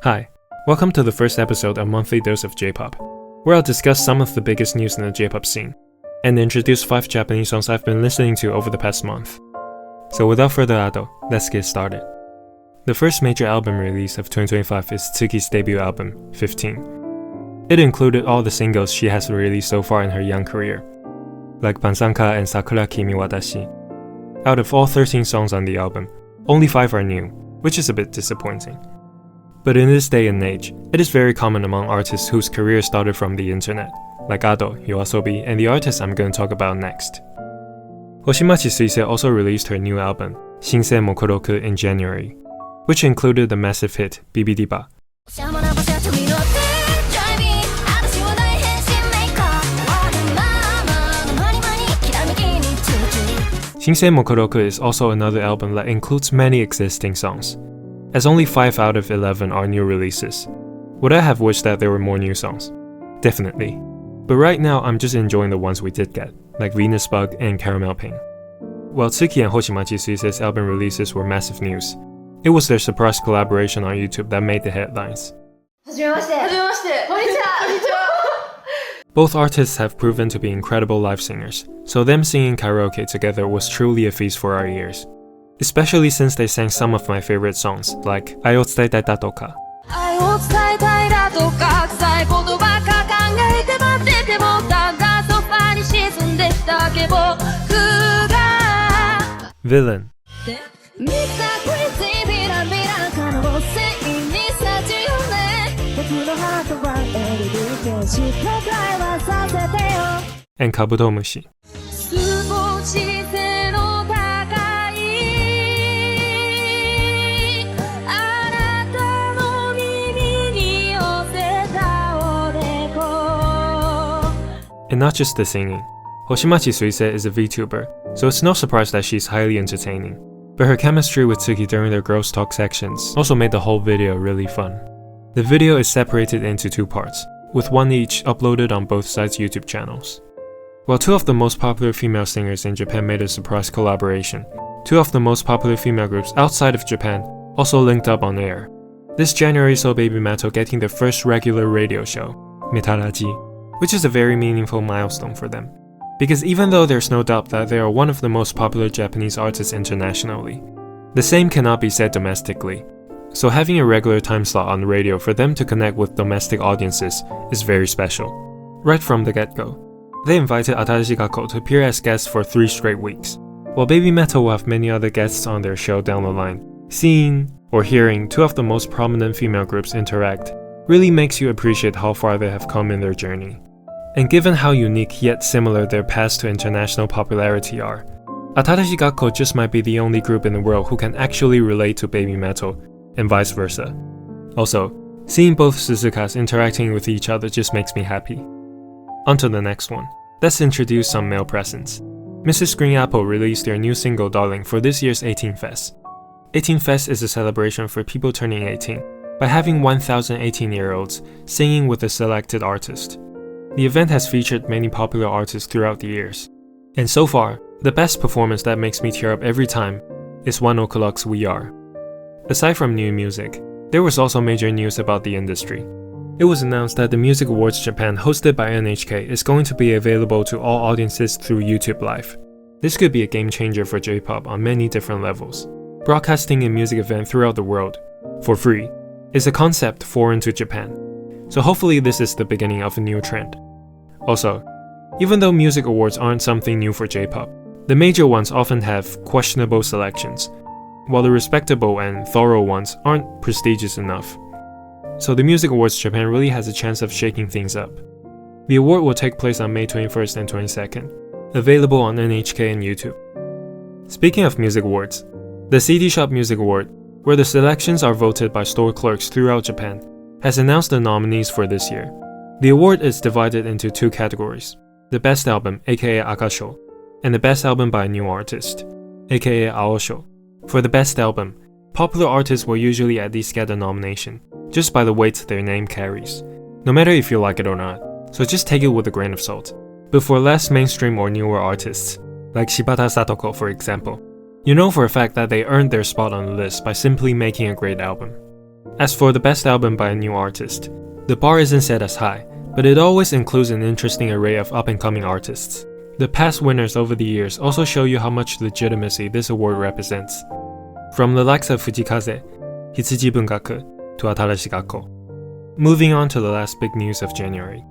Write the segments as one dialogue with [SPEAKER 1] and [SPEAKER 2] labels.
[SPEAKER 1] Hi, welcome to the first episode of Monthly Dose of J-Pop, where I'll discuss some of the biggest news in the J-Pop scene, and introduce 5 Japanese songs I've been listening to over the past month. So without further ado, let's get started. The first major album release of 2025 is Tuki's debut album, 15. It included all the singles she has released so far in her young career, like Bansanka and Sakura Kimi Watashi. Out of all 13 songs on the album, only 5 are new, which is a bit disappointing. But in this day and age, it is very common among artists whose career started from the internet, like Ado, Yoasobi, and the artist I'm going to talk about next. Hoshimachi Suisei also released her new album, Shinsei Mokoroku, in January, which included the massive hit BABYMETAL. Shinsei Mokoroku is also another album that includes many existing songs, as only 5 out of 11 are new releases. Would I have wished that there were more new songs? Definitely. But right now I'm just enjoying the ones we did get, like Venus Bug and Caramel Pink. While Tuki and Hoshimachi Suisei's album releases were massive news, it was their surprise collaboration on YouTube that made the headlines. Both artists have proven to be incredible live singers, so them singing karaoke together was truly a feast for our ears. Especially since they sang some of my favorite songs, like Ai o tsutai da toka. Villain. And Kabutomushi. And not just the singing. Hoshimachi Suisei is a VTuber, so it's no surprise that she's highly entertaining. But her chemistry with Tuki during their girls talk sections also made the whole video really fun. The video is separated into 2 parts, with one each uploaded on both sides' YouTube channels. While 2 of the most popular female singers in Japan made a surprise collaboration, 2 of the most popular female groups outside of Japan also linked up on air. This January saw BABYMETAL getting their first regular radio show, ATARASHII, which is a very meaningful milestone for them. Because even though there's no doubt that they are one of the most popular Japanese artists internationally, the same cannot be said domestically. So having a regular time slot on the radio for them to connect with domestic audiences is very special. Right from the get-go, they invited ATARASHII GAKKO to appear as guests for 3 straight weeks. While BABYMETAL will have many other guests on their show down the line, seeing or hearing 2 of the most prominent female groups interact really makes you appreciate how far they have come in their journey. And given how unique yet similar their paths to international popularity are, ATARASHII GAKKO just might be the only group in the world who can actually relate to BABYMETAL, and vice versa. Also, seeing both Suzukas interacting with each other just makes me happy. On to the next one. Let's introduce some male presence. Mrs. Green Apple released their new single Darling for this year's 18 Fest. 18 Fest is a celebration for people turning 18 by having 1,000 18-year-olds singing with a selected artist. The event has featured many popular artists throughout the years. And so far, the best performance that makes me tear up every time is One O'Clock's We Are. Aside from new music, there was also major news about the industry. It was announced that the Music Awards Japan hosted by NHK is going to be available to all audiences through YouTube Live. This could be a game changer for J-pop on many different levels. Broadcasting a music event throughout the world, for free, is a concept foreign to Japan. So hopefully this is the beginning of a new trend. Also, even though music awards aren't something new for J-pop, the major ones often have questionable selections, while the respectable and thorough ones aren't prestigious enough. So the Music Awards Japan really has a chance of shaking things up. The award will take place on May 21st and 22nd, available on NHK and YouTube. Speaking of music awards, the CD Shop Music Award, where the selections are voted by store clerks throughout Japan, has announced the nominees for this year. The award is divided into 2 categories, the Best Album, aka Akasho, and the Best Album by a New Artist, aka Aosho. For the Best Album, popular artists will usually at least get a nomination, just by the weight their name carries, no matter if you like it or not, so just take it with a grain of salt. But for less mainstream or newer artists, like Shibata Satoko for example, you know for a fact that they earned their spot on the list by simply making a great album. As for the best album by a new artist, the bar isn't set as high, but it always includes an interesting array of up-and-coming artists. The past winners over the years also show you how much legitimacy this award represents. From the likes of Fujikaze, Hitsujibun GAKKO, to ATARASHII GAKKO. Moving on to the last big news of January.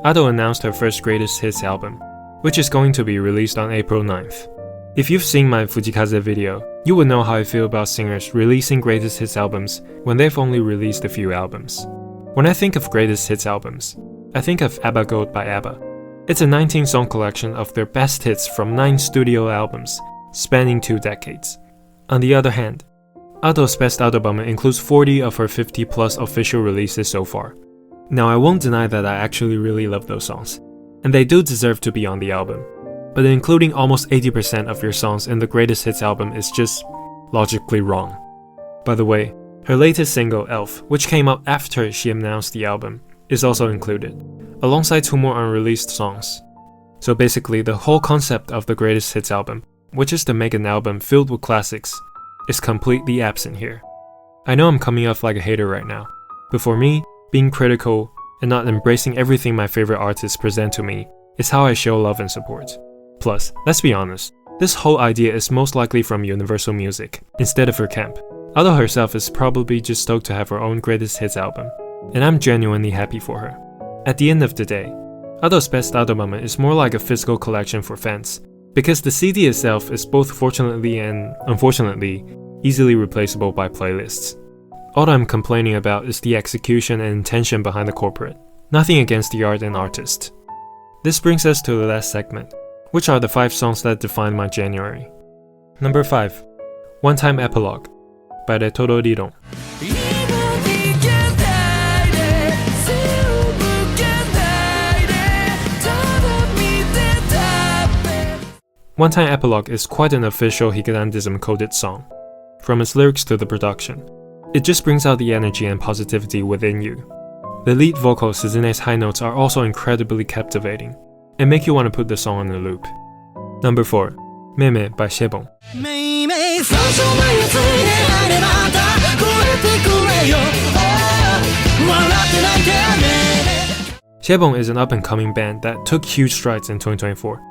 [SPEAKER 1] Ado announced her first greatest hits album, which is going to be released on April 9th. If you've seen my Fujikaze video, you would know how I feel about singers releasing greatest hits albums when they've only released a few albums. When I think of greatest hits albums, I think of ABBA Gold by ABBA. It's a 19-song collection of their best hits from 9 studio albums, spanning 2 decades. On the other hand, Ado's best album includes 40 of her 50-plus official releases so far. Now I won't deny that I actually really love those songs, and they do deserve to be on the album. But including almost 80% of your songs in the greatest hits album is just logically wrong. By the way, her latest single, Elf, which came out after she announced the album, is also included, alongside 2 more unreleased songs. So basically, the whole concept of the greatest hits album, which is to make an album filled with classics, is completely absent here. I know I'm coming off like a hater right now, but for me, being critical and not embracing everything my favorite artists present to me is how I show love and support. Plus, let's be honest, this whole idea is most likely from Universal Music, instead of her camp. Ado herself is probably just stoked to have her own greatest hits album, and I'm genuinely happy for her. At the end of the day, Ado's best album is more like a physical collection for fans, because the CD itself is both fortunately and unfortunately easily replaceable by playlists. All I'm complaining about is the execution and intention behind the corporate, nothing against the art and artist. This brings us to the last segment, which are the 5 songs that defined my January. Number 5. One Time Epilogue by Retoro Riron. One Time Epilogue is quite an official Hikirandism-coded song. From its lyrics to the production, it just brings out the energy and positivity within you. The lead vocal Suzune's high notes are also incredibly captivating, and make you want to put the song on a loop. Number 4. Meme by Shebon. Shebon is an up-and-coming band that took huge strides in 2024,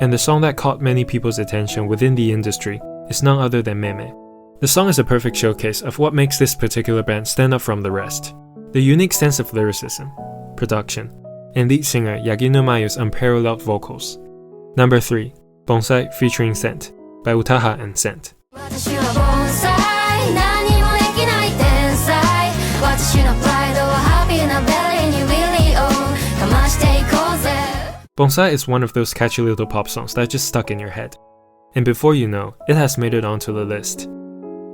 [SPEAKER 1] and the song that caught many people's attention within the industry is none other than Meme. The song is a perfect showcase of what makes this particular band stand out from the rest. The unique sense of lyricism, production, and lead singer Yaginu Mayu's unparalleled vocals. Number 3. Bonsai featuring Scent by Utaha and Scent. Bonsai is one of those catchy little pop songs that just stuck in your head, and before you know, it has made it onto the list.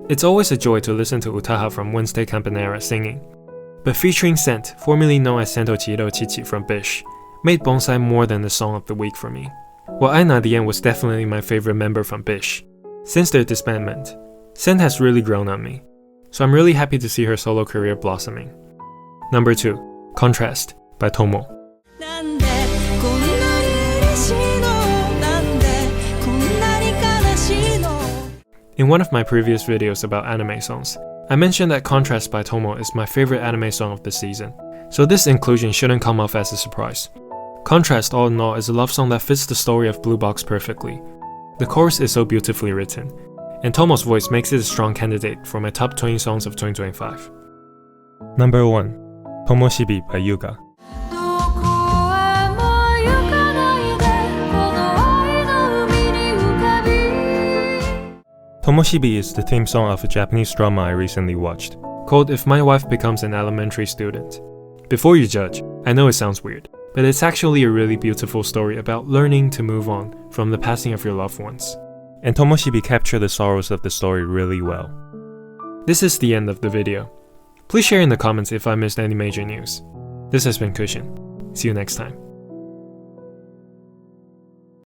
[SPEAKER 1] It's always a joy to listen to Utaha from Wednesday Campanera singing, but featuring Scent, formerly known as Sento Chihiro Chichi from Bish, made Bonsai more than the song of the week for me. While Aina the End was definitely my favorite member from Bish, since their disbandment, Scent has really grown on me, so I'm really happy to see her solo career blossoming. Number 2. Contrast by Tomo. In one of my previous videos about anime songs, I mentioned that Contrast by Tomo is my favorite anime song of the season, so this inclusion shouldn't come off as a surprise. Contrast, all in all, is a love song that fits the story of Blue Box perfectly. The chorus is so beautifully written, and Tomo's voice makes it a strong candidate for my top 20 songs of 2025. Number 1. Tomoshibi by Yuga. Tomoshibi is the theme song of a Japanese drama I recently watched, called If My Wife Becomes an Elementary Student. Before you judge, I know it sounds weird, but it's actually a really beautiful story about learning to move on from the passing of your loved ones. And Tomoshibi captured the sorrows of the story really well. This is the end of the video. Please share in the comments if I missed any major news. This has been Cushion. See you next time.